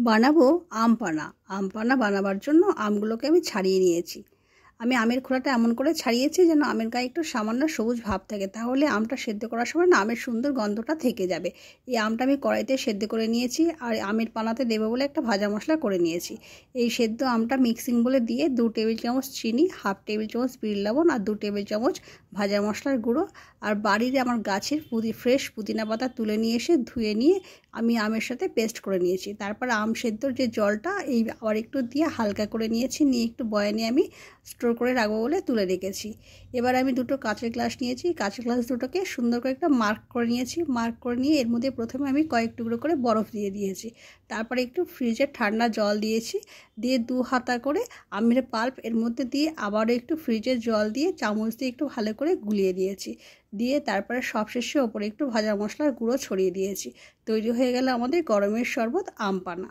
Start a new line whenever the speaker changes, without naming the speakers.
বানাবো আম পানা। আম পানা বানাবার জন্য আমগুলোকে আমি ছাড়িয়ে নিয়েছি। আমি আমের খোলাটা এমন করে ছাড়িয়েছি যেন আমের গায়ে একটু সামান্য সবুজ ভাব থাকে, তাহলে আমটা সেদ্ধ করার সময় না আমের সুন্দর গন্ধটা থেকে যাবে। এই আমটা আমি কড়াইতে সেদ্ধ করে নিয়েছি আর আমের পানাতে দেবো বলে একটা ভাজা মশলা করে নিয়েছি। এই সেদ্ধ আমটা মিক্সিং বলে দিয়ে 2 টেবিল চামচ চিনি, 1/2 টেবিল চামচ বিট লবণ আর 2 টেবিল চামচ ভাজা মশলার গুঁড়ো আর বাড়ির আমার গাছের ফ্রেশ পুদিনা পাতা তুলে নিয়ে এসে ধুয়ে নিয়ে আমি আমের সাথে পেস্ট করে নিয়েছি। তারপর আম সেদ্ধর যে জলটা এই আবার একটু দিয়ে হালকা করে নিয়েছি, নিয়ে একটু বয়ানে আমি স্টোর করে রাখবো বলে তুলে রেখেছি। এবার আমি 2টো কাঁচের গ্লাস নিয়েছি, কাঁচের গ্লাস দুটোকে সুন্দর করে একটা মার্ক করে নিয়েছি। মার্ক করে নিয়ে এর মধ্যে প্রথমে আমি কয়েক টুকরো করে বরফ দিয়ে দিয়েছি। তারপরে একটু ফ্রিজের ঠান্ডা জল দিয়েছি, দিয়ে 2 হাতা করে আমের পাল্প এর মধ্যে দিয়ে আবারও একটু ফ্রিজের জল দিয়ে চামচ দিয়ে একটু ভালো করে গুলিয়ে দিয়েছি। দিয়ে তারপরে সবশেষে ওপরে একটু ভাজা মশলার গুঁড়ো ছড়িয়ে দিয়েছি। তৈরি হয়ে গেল আমাদের গরমের শরবত আম পানা।